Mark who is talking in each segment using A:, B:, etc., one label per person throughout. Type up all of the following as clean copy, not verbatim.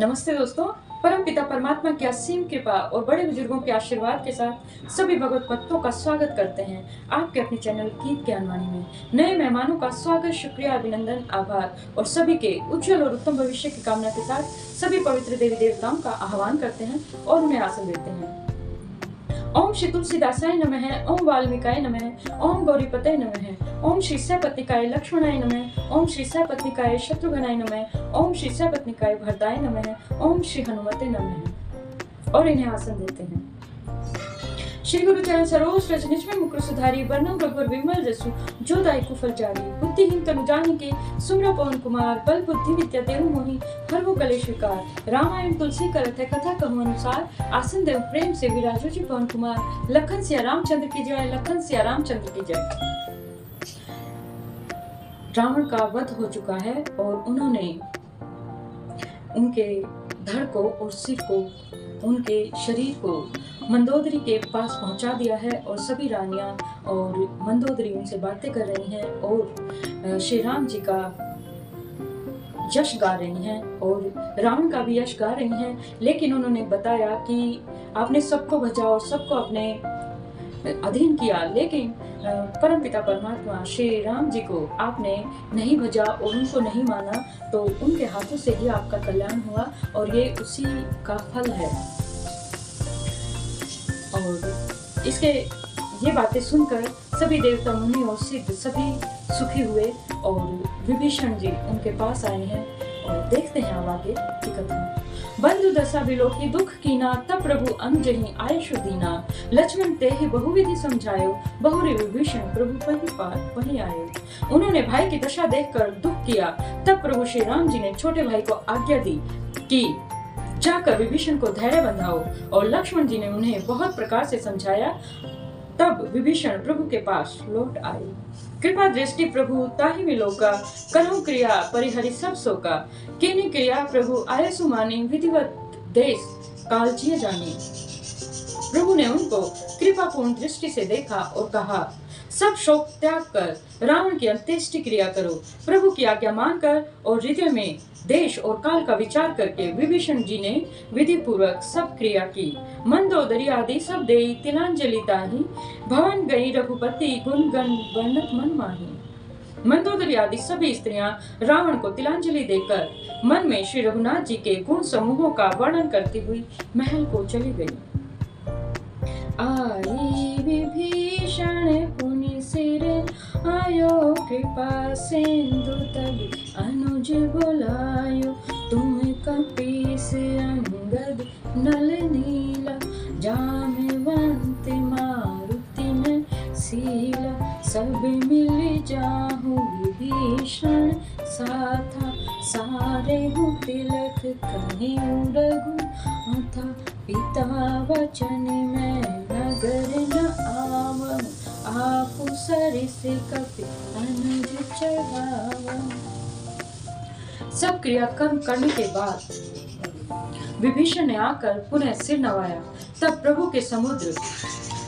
A: नमस्ते दोस्तों। परम पिता परमात्मा की असीम कृपा और बड़े बुजुर्गों के आशीर्वाद के साथ सभी भगवत भक्तों का स्वागत करते हैं आपके अपने चैनल गीत ज्ञानवाणी में। नए मेहमानों का स्वागत, शुक्रिया, अभिनंदन, आभार और सभी के उज्जवल और उत्तम भविष्य की कामना के साथ सभी पवित्र देवी देवताओं का आह्वान करते हैं और उन्हें आसन देते हैं। ओम श्री तुलसीदासाय नमः, ओम वाल्मीकाय नमः, ओम गौरीपतये नमः, ओम श्री सपत्निकाय लक्ष्मणाय नमः, ओम श्री सपत्निकाय शत्रुघ्नाय नमः, ओम श्री सपत्निकाय भरताय नमः, ओम श्री हनुमते नमः और इन्हें आसन देते हैं। श्री गुरु चरण सरोज रज निज में मुकुर सुधारी, वर्णम रघुवर विमल जसु जो दायकु फल चारी। बुद्धिहीन तनु जानिके सुमिरौ पवन कुमार, बल बुद्धि विद्या देहु मोहि हरहु कलेश विकार। रामायण तुलसी करत है कथा कहूँ अनुसार, आसन देव प्रेम से विराजो जी पवन कुमार। लखन सिया रामचंद्र की जय, लखन सिया रामचंद्र की जय। रावण का वध हो चुका है और उन्होंने उनके धड़ को और सिर को, उनके शरीर को मंदोदरी के पास पहुंचा दिया है और सभी रानियां और मंदोदरी उनसे बातें कर रही हैं और श्री राम जी का यश गा रही हैं और रावण का भी यश गा रही हैं। लेकिन उन्होंने बताया कि आपने सबको भजा और सबको अपने अधीन किया, लेकिन परमपिता परमात्मा श्री राम जी को आपने नहीं भजा और उनको नहीं माना, तो उनके हाथों से ही आपका कल्याण हुआ और ये उसी का फल है। और इसके ये बातें सुनकर सभी देवता मुनि और सिद्ध सभी सुखी हुए और विभीषण जी उनके पास आए हैं और देखते हैं अब आगे की कथा। बंधु दशा विलोकी दुख कीना, तब प्रभु अनुजहि आयशु दीना। लक्ष्मण तेहि बहुविधि समझायो, बहुरी विभीषण प्रभु पहि आयो। उन्होंने भाई की दशा देखकर दुख किया। तब प्रभु श्री राम जी ने छोटे भाई को आज्ञा दी कि जाकर विभीषण को धैर्य बंधाओ और लक्ष्मण जी ने उन्हें बहुत प्रकार से समझाया। तब विभीषण प्रभु के पास लौट आए। कृपा दृष्टि प्रभु ताहि मिलोका, करहु क्रिया परिहरि सब शोका। कीनी क्रिया प्रभु आये सुमानी, विधिवत देश काल जिय जानी। प्रभु ने उनको कृपापूर्ण दृष्टि से देखा और कहा, सब शोक त्याग कर रावण की अंत्येष्टि क्रिया करो। प्रभु की आज्ञा मानकर और हृदय में देश और काल का विचार करके विभीषण जी ने विधि पूर्वक सब क्रिया की। मंदोदरी आदि सब देई तिलांजलि ताहि, भवन गई रघुपति गुण गण वर्णत मन माही। मंदोदरी आदि सभी स्त्रियां रावण को तिलांजलि देकर मन में श्री रघुनाथ जी के गुण समूहों का वर्णन करती हुई महल को चली गई। आई विभीषण पुनि सिर आयो, कृपा सिंधु तब अनुज बुलायो। तुम कपीस अंगद नल नीला, जामवंत मारुति में सीला। सब मिल जाहु विभीषण साथा, सारे हूँ तिलक कहीं रघु था। पिता वचन में नगर न आवम, आपु सरिस कपि अनुज चढ़ावम। सब क्रियाकर्म करने के बाद विभीषण ने आकर पुनः सिर नवाया। तब प्रभु के समुद्र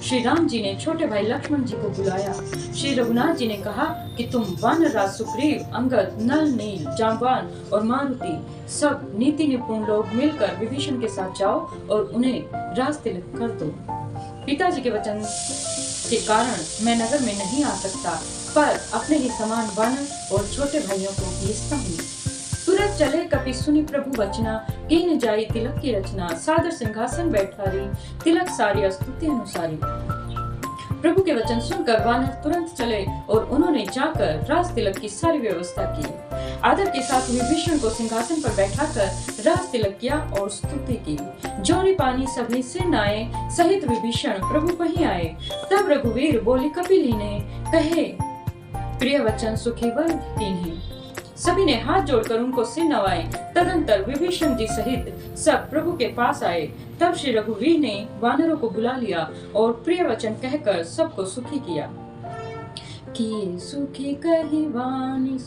A: श्री राम जी ने छोटे भाई लक्ष्मण जी को बुलाया। श्री रघुनाथ जी ने कहा कि तुम वानरराज सुग्रीव, अंगद, नल, नील, जाम्बान और मारुति सब नीति निपुण लोग मिलकर विभीषण के साथ जाओ और उन्हें राज तिलक कर दो। पिताजी के वचन के कारण मैं नगर में नहीं आ सकता, पर अपने ही समान वानर और छोटे भाइयों को भेजता हूँ। तुरंत चले कपि सुनि प्रभु वचना, कीन जाई तिलक की रचना। सादर सिंहासन बैठारी, तिलक सारी स्तुति अनुसारी। प्रभु के वचन सुनकर वानर तुरंत चले और उन्होंने जाकर राज तिलक की सारी व्यवस्था की। आदर के साथ विभीषण को सिंहासन पर बैठाकर राज तिलक किया और स्तुति की। जोरी पानी सभी सिर नाए, सहित विभीषण प्रभु पहि आए। तब रघुवीर बोली कपिली ने, कहे प्रिय वचन सुखी वर कीन्हे। सभी ने हाथ जोड़कर उनको सिर नवाए। तदंतर विभीषण जी सहित सब प्रभु के पास आए। तब श्री रघुवीर ने वानरों को बुला लिया और प्रिय वचन कहकर सबको सुखी किया। किए सुखी कही वाणी,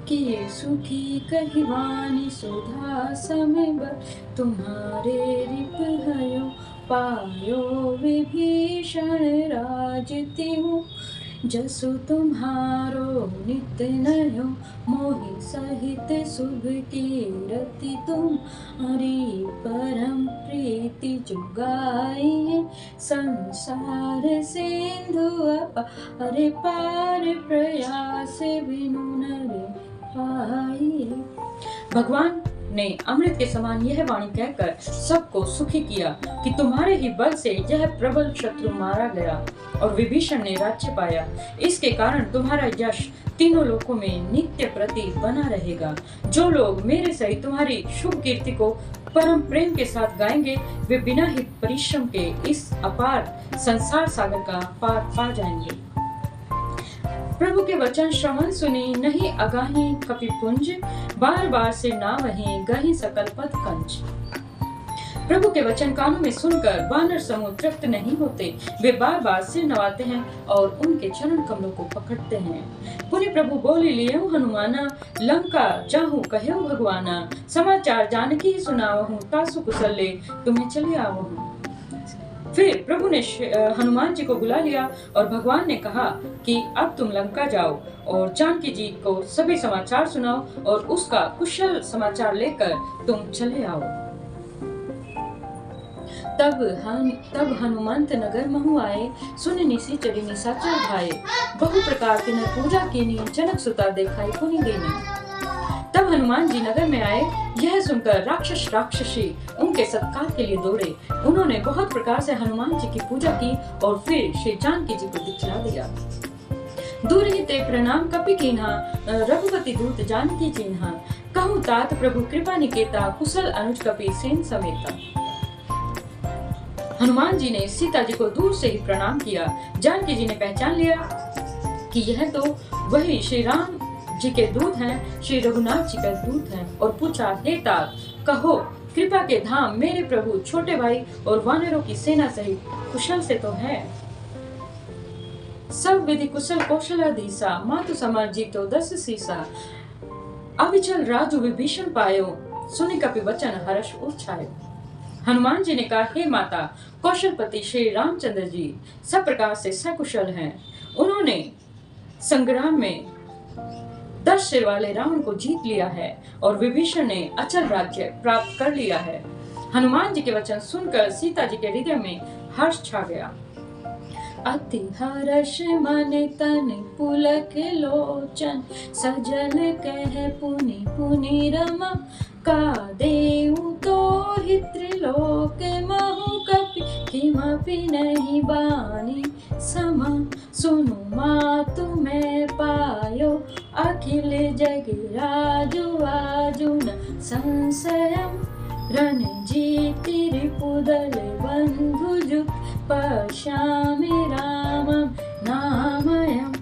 A: किए सुखी कही वाणी, सुधा समय बर तुम्हारे रिप भयो। पायो विभीषण राज तिहु, जसु तुम्हारो नित्य नयो, मोहि सहित शुभ कीरति तुम्हारी परम प्रीति जुगाइए। संसार सिंधु अपार पार, प्रयास बिनु नर पाइए। भगवान ने अमृत के समान यह वाणी कहकर सबको सुखी किया कि तुम्हारे ही बल से यह प्रबल शत्रु मारा गया और विभीषण ने राज्य पाया। इसके कारण तुम्हारा यश तीनों लोकों में नित्य प्रति बना रहेगा। जो लोग मेरे सहित तुम्हारी शुभ कीर्ति को परम प्रेम के साथ गाएंगे, वे बिना ही परिश्रम के इस अपार संसार सागर का पार पा जाएंगे। प्रभु के वचन श्रवण सुनी, नहीं अगाही कपिपुंज, बार बार से ना वहीं गही सकल पद कंज। प्रभु के वचन कानों में सुनकर वानर समूह तृप्त नहीं होते, वे बार बार सिर नवाते हैं और उनके चरण कमलों को पकड़ते हैं। पुण्य प्रभु बोली लियो हनुमाना, लंका जाहू कहो भगवाना, समाचार जानकी ही सुनावहूँ, तासु कुशले तुम्हें चले आवहूँ। फिर प्रभु ने हनुमान जी को बुला लिया और भगवान ने कहा कि अब तुम लंका जाओ और जानकी जी को सभी समाचार सुनाओ और उसका कुशल समाचार लेकर तुम चले आओ। तब हनुमंत नगर महु आए, सुन निसी चढ़ी निशाचर भाई, बहु प्रकार की पूजा कीनी, जनक सुता देखाई पुनि देनी। तब हनुमान जी नगर में आए, यह सुनकर राक्षसी उनके सत्कार के लिए दौड़े। उन्होंने बहुत प्रकार से हनुमान जी की पूजा की और फिर श्री जानकी जी को दिखला दिया। दूर ही ते प्रणाम कपि कीन्हा, रघुपति दूत जानकी चिन्हा, कहूँ तात प्रभु कृपा निकेता, कुशल अनुज कपि सेन समेता। हनुमान जी ने सीता जी को दूर से ही प्रणाम किया। जानकी जी ने पहचान लिया कि यह तो वही श्री राम जी के दूत हैं, श्री रघुनाथ जी का दूत हैं, और पूछा, हे तात, कहो कृपा के धाम मेरे प्रभु छोटे भाई और वानरों की सेना सहित कुशल से तो है। सब विधि कुशल कौशलाधीसा, मातु समान जीतो 10 सीसा, अविचल राजु विभीषण पायो, सुनि कपि वचन हर्ष उछायो। हनुमान जी ने कहा, हे माता, कौशलपति श्री रामचंद्र जी सब प्रकार से सकुशल हैं। उन्होंने संग्राम में 10 सिर वाले रावण को जीत लिया है और विभीषण ने अचल राज्य प्राप्त कर लिया है। हनुमान जी के वचन सुनकर सीता जी के हृदय में हर्ष छा गया। अति हर्ष मन तन पुलक लोचन, सजल कह पुनि पुनि रमा, का देऊ तो त्रिलोक महु कपि, किमपि नहीं बानी समा, सुनु मातु मैं पायो, अखिल जग राजु आजु न संशयम, रणजीति रिपुदल बंधुजु, पश्यामि रामम नामयम्।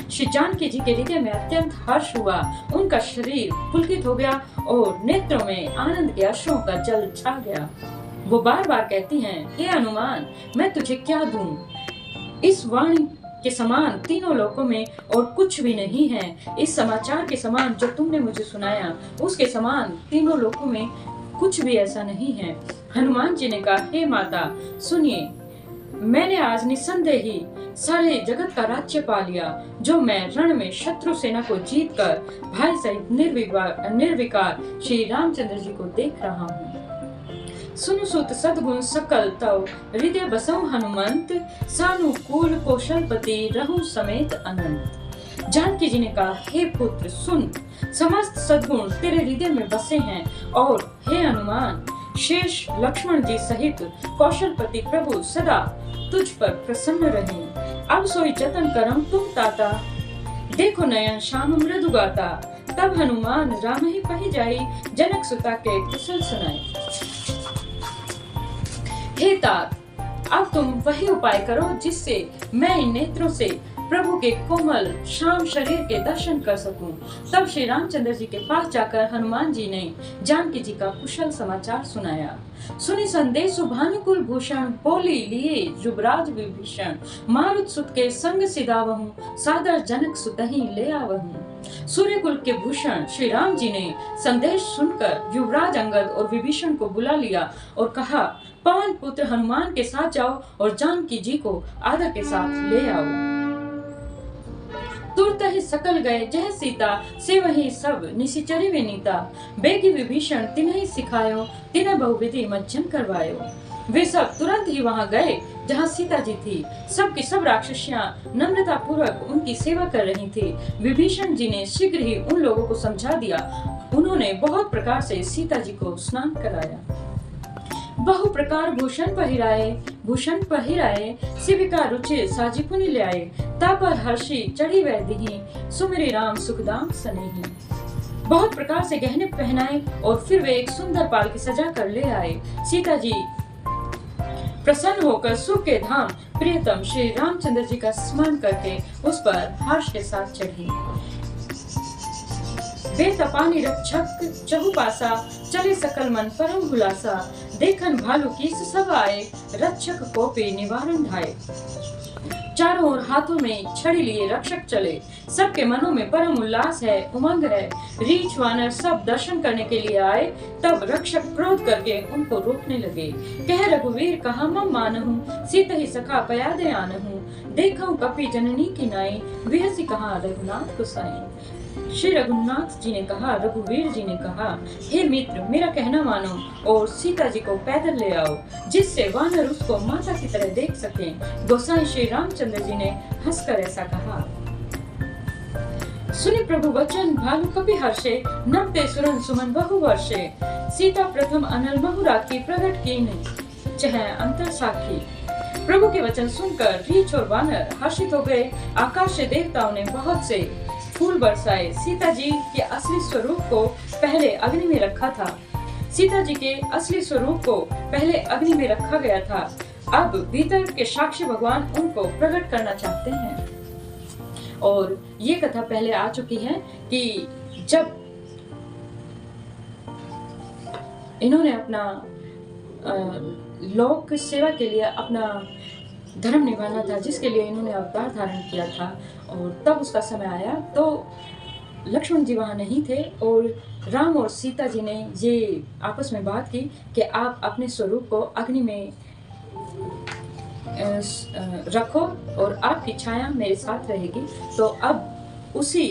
A: श्री जानकी जी के हृदय में अत्यंत हर्ष हुआ। उनका शरीर पुलकित हो गया और नेत्रों में आनंद के अश्रुओं का जल छा गया। वो बार बार कहती हैं, हे हनुमान, मैं तुझे क्या दूं? इस वाणी के समान तीनों लोकों में और कुछ भी नहीं है। इस समाचार के समान जो तुमने मुझे सुनाया, उसके समान तीनों लोकों में कुछ भी ऐसा नहीं है। हनुमान जी ने कहा, हे माता सुनिए, मैंने आज निस्संदेह ही सारे जगत का राज्य पा लिया, जो मैं रण में शत्रु सेना को जीतकर भाई सहित निर्विकार श्री रामचंद्र जी को देख रहा हूँ। सुनु सुत सद्गुण सकल तव, हृदय बसौ हनुमंत, सानुकूल कौशलपति रहु समेत अनंत। जानकी जी ने कहा, हे पुत्र सुन, समस्त सद्गुण तेरे हृदय में बसे हैं और हे हनुमान, शेष लक्ष्मण जी सहित कौशलपति प्रभु सदा तुझ पर प्रसन्न रहे। अब सोई जतन करम तुम ताता, देखो नयन श्याम मृदु गाता। तब हनुमान राम ही पही जाई, जनक सुता के कुशल सुनाई। हे तात, अब तुम वही उपाय करो जिससे मैं इन नेत्रों से प्रभु के कोमल श्याम शरीर के दर्शन कर सकूं। तब श्री रामचंद्र जी के पास जाकर हनुमान जी ने जानकी जी का कुशल समाचार सुनाया। सुनि संदेशु भानुकुल भूषण, बोली लिए युवराज विभीषण, मारुत सुत के संग सिधावहूं, सादर जनक सुतहि ले आवहूं। सूर्यकुल के भूषण श्री राम जी ने संदेश सुनकर युवराज अंगद और विभीषण को बुला लिया और कहा, पवन पुत्र हनुमान के साथ जाओ और जानकी जी को आदर के साथ ले आओ। तुरत ही सकल गए जह सीता से वही सब निशिचरी विनीता। बेगी विभीषण तिन्हि सिखायो तिन्ह बहुविधि मज्जन करवायो। वे सब तुरंत ही वहां गए जहां सीता जी थी। सब की सब राक्षसियां नम्रता पूर्वक उनकी सेवा कर रही थी। विभीषण जी ने शीघ्र ही उन लोगों को समझा दिया। उन्होंने बहुत प्रकार से सीता जी को स्नान कराया। बहु प्रकार भूषण पहिराए शिविका रुचि साजी पुनि ल्याए। तापर हर्षी चढ़ी वह दिही सुमिरि राम सुखदाम सनेही। बहुत प्रकार से गहने पहनाए और फिर वे एक सुंदर पालकी सजा कर ले आए। सीता जी प्रसन्न होकर सुख के धाम प्रियतम श्री रामचंद्र जी का स्मरण करके उस पर हर्ष के साथ चढ़ी। बेतपानी रक्षक चहुपासा चले सकल मन परम हुलासा। देखन भालू की सब आए रक्षक को पे निवारण धाये। चारों ओर हाथों में छड़ी लिए रक्षक चले। सबके मनों में परम उल्लास है, उमंग है। रीछ वानर सब दर्शन करने के लिए आए। तब रक्षक क्रोध करके उनको रोकने लगे। कह रघुवीर कहा मम मानहु सीत ही सखा पयादे आनहु। देखऊं कपि जननी की नाई विहसी कहा रघुनाथ गोसाई। श्री रघुनाथ जी ने कहा, रघुवीर जी ने कहा, हे मित्र मेरा कहना मानो और सीता जी को पैदल ले आओ जिससे वानर उसको माता की तरह देख सकें। गोसाई श्री रामचंद्र जी ने हंसकर ऐसा कहा। सुनि प्रभु वचन भालू कपि हर्षे नमते सुरन सुमन बहु वर्षे। सीता प्रथम अनल बहु राखी प्रगट कीन चह अंतर साखी। प्रभु के वचन सुनकर रीछ और वानर हर्षित हो गए। आकाश से देवताओं ने बहुत से फूल बरसाए। सीता जी के असली स्वरूप को पहले अग्नि में रखा था। सीता जी के असली स्वरूप को पहले अग्नि में रखा गया था। अब भीतर के साक्षी भगवान उनको प्रकट करना चाहते हैं। और ये कथा पहले आ चुकी है कि जब इन्होंने अपना लोक सेवा के लिए अपना धर्म निभाना था, जिसके लिए इन्होंने अवतार धारण किया था, और तब उसका समय आया तो लक्ष्मण जी वहां नहीं थे और राम और सीता जी ने ये आपस में बात की कि आप अपने स्वरूप को अग्नि में रखो और आपकी छाया मेरे साथ रहेगी। तो अब उसी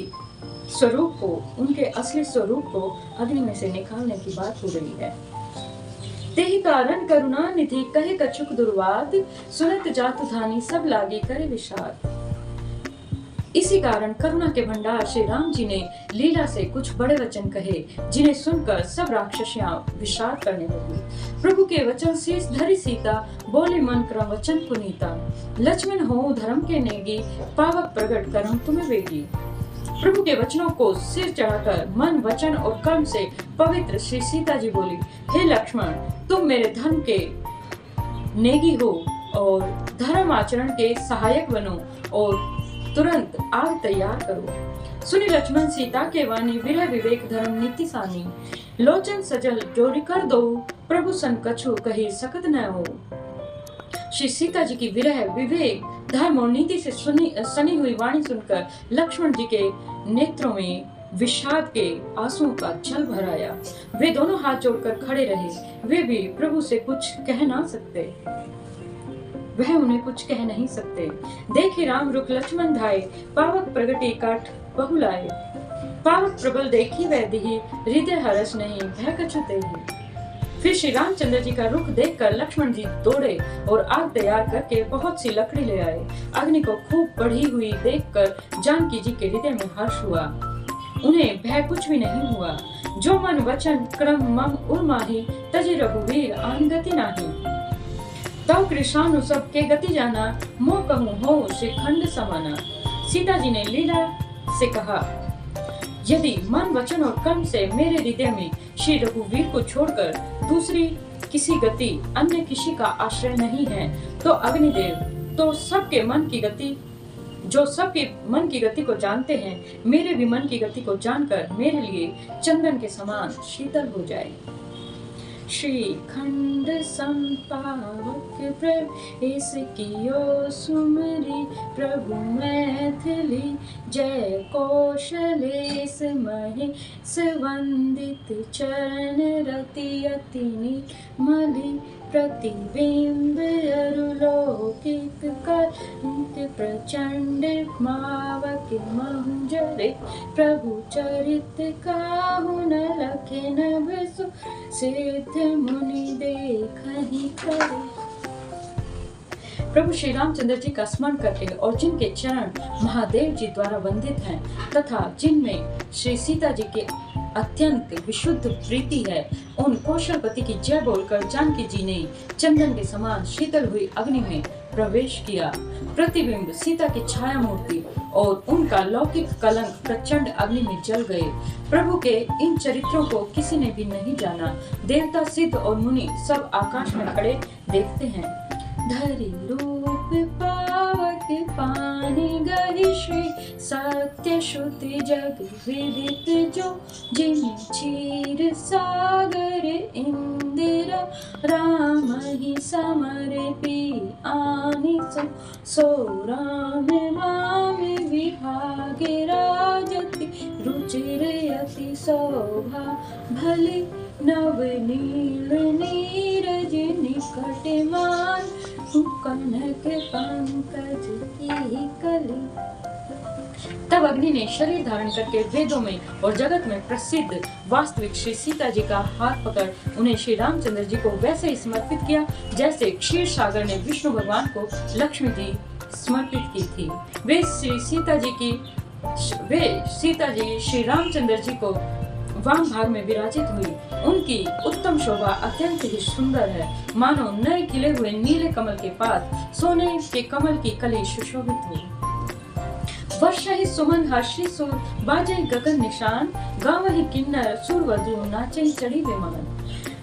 A: स्वरूप को, उनके असली स्वरूप को अग्नि में से निकालने की बात हो रही है। तेहि कारण करुणा निधि कहे कछुक दुर्वाद सुनत जातु धानी सब लागे करे विषाद। इसी कारण करुणा के भंडार श्री राम जी ने लीला से कुछ बड़े वचन कहे जिन्हें सुनकर सब राक्षसियां विषाद करने लगी। प्रभु के वचन शीस धरी सीता बोली मन क्रम वचन पुनीता। लक्ष्मण हो धर्म के नेगी पावक प्रगट करम तुम्हें वेगी। प्रभु के वचनों को सिर चढ़ाकर मन वचन और कर्म से पवित्र श्री सीता जी बोली, हे लक्ष्मण तुम मेरे धर्म के नेगी हो और धर्म आचरण के सहायक बनो और तुरंत आग तैयार करो। सुनि लक्ष्मण सीता के वाणी विरह विवेक धर्म नीति सानी। लोचन सजल जोड़ी कर दो प्रभु सन कछु कही सकत न हो। श्री सीता जी की विरह विवेक धर्म और नीति से सनी हुई वाणी सुनकर लक्ष्मण जी के नेत्रों में विषाद के आंसुओं का जल भर आया। वे दोनों हाथ जोड़कर खड़े रहे। वे भी प्रभु से कुछ कह ना सकते, वह उन्हें कुछ कह नहीं सकते। देखे राम रुख लक्ष्मण धाये पावक प्रगटे काठ बहुलाए। पावक प्रबल देखी वह दिही हृदय हरस नहीं भय कछु तेहि। फिर श्री रामचंद्र जी का रुख देखकर लक्ष्मण जी दौड़े और आग तैयार करके बहुत सी लकड़ी ले आए। अग्नि को खूब बढ़ी हुई देखकर जानकी जी के हृदय में हर्ष हुआ। उन्हें भय कुछ भी नहीं हुआ। जो मन वचन क्रम मम उर्माही तजि रघुवीर आन गति नाही। तव कृष्णानु सब के गति जाना मोह कहूँ हो श्रीखंड समाना। सीता जी ने लीला से कहा, यदि मन वचन और कर्म से मेरे हृदय में श्री रघुवीर को छोड़कर दूसरी किसी गति अन्य किसी का आश्रय नहीं है तो अग्निदेव तो सबके मन की गति, जो सबके मन की गति को जानते हैं, मेरे भी मन की गति को जानकर मेरे लिए चंदन के समान शीतल हो जाए। श्रीखंड संपावक प्रवेश कियो सुमरी प्रभु मैथिली। जय कौशलेश महेश वंदित चरण रति अति निर्मली। प्रतिबिंब अरुलौकिक कलंक प्रचंड मावक मंजरे, प्रभु चरित काहु न लखे नभ सु, सिद्ध मुनि देखहि करे। प्रभु श्री रामचंद्र जी का स्मरण करते और जिनके चरण महादेव जी द्वारा वंदित हैं तथा जिनमें श्री सीता जी के अत्यंत विशुद्ध प्रीति है, उन कौशलपति की जय बोलकर जानकी जी ने चंदन के समान शीतल हुई अग्नि में प्रवेश किया। प्रतिबिंब सीता की छाया मूर्ति और उनका लौकिक कलंक प्रचंड अग्नि में जल गए। प्रभु के इन चरित्रों को किसी ने भी नहीं जाना। देवता, सिद्ध और मुनि सब आकाश में खड़े देखते हैं। धरि रूप पावक पानी गहि श्री, सत्य श्रुति जग विदित जो, जिन क्षीर सागर इंदिरा, राम ही समर पी आनि सो, राम नाम विभागे राजति, रुचिर अति शोभा भले, नव नील नीरज निकट मान, कनक पंकज की कली। तब अग्नि ने शरीर धारण करके वेदों में और जगत में प्रसिद्ध वास्तविक श्री सीता जी का हाथ पकड़ उन्हें श्री रामचंद्र जी को वैसे ही समर्पित किया जैसे क्षीर सागर ने विष्णु भगवान को लक्ष्मी जी समर्पित की थी। वे सीता जी श्री रामचंद्र जी को वाम भाग में विराजित हुई। उनकी उत्तम शोभा अत्यंत ही सुंदर है, मानो नए खिले हुए नीले कमल के पात, सोने के कमल की कली सुशोभित हो। वर्षा ही सुमन हर्षि सुर, बाजे गगन निशान, गावहि किन्नर सुरवधु, नाचे चढ़ी विमान।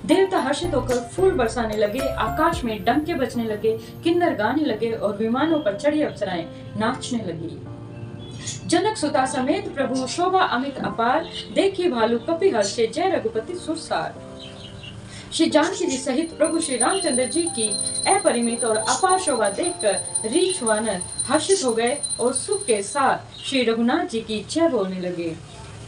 A: देवता हर्षित होकर फूल बरसाने लगे, आकाश में डंके बजने लगे, किन्नर गाने लगे और विमानों पर चढ़ी अप्सराएं नाचने लगी। जनक सुता समेत प्रभु शोभा अमित अपार, देखी भालू कपि हर्षे, जय रघुपति सुरसार। श्री जानकी जी सहित प्रभु श्री रामचंद्र जी की अपरिमित और अपार शोभा देखकर रीछ वानर हर्षित हो गए और सुख के साथ श्री रघुनाथ जी की जय बोलने लगे।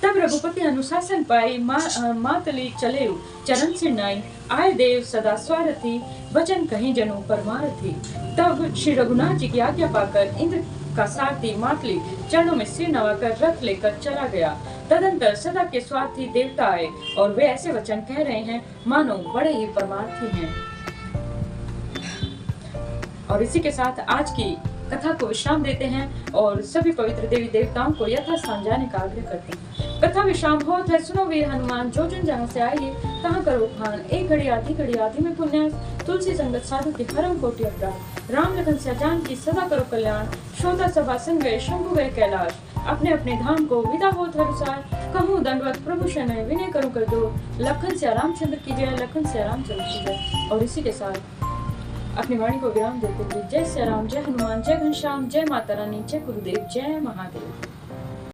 A: तब रघुपति अनुशासन पाई, मातली चले चरण से नाई, आए देव सदा स्वारथी, वचन कहीं जनु परमारथी। तब श्री रघुनाथ जी की आज्ञा पाकर इंद्र का सारथी मातली चरणों में सिर नवाकर रथ लेकर चला गया। तदंतर सदा के स्वार्थी देवता आए और वे ऐसे वचन कह रहे हैं मानो बड़े ही परमार्थी हैं। और इसी के साथ आज की कथा को विश्राम देते हैं और सभी पवित्र देवी देवताओं को यथास्थान जाने का आग्रह करते हैं। कथा विश्राम होत है, सुनो वीर हनुमान, जो जन जहाँ से आइए तहाँ करो भान। एक घड़ी आधी में पुण्य, तुलसी संगत साधु के हरम कोटि अपराध। राम लखन से जानकी सदा करो कल्याण, श्रोता सभा संग गए शंभु गए कैलाश। अपने अपने धाम को विदा होत हरुसार, कहूँ दंडवत प्रभु शरण विनय करूँ कर दो। लखन से रामचंद्र की जय, लखन से रामचंद्र की जय। और इसी के साथ अपनी वाणी को विराम देते हुए जय श्री राम, जय हनुमान, जय घनश्याम, जय माता रानी, जय गुरुदेव, जय महादेव।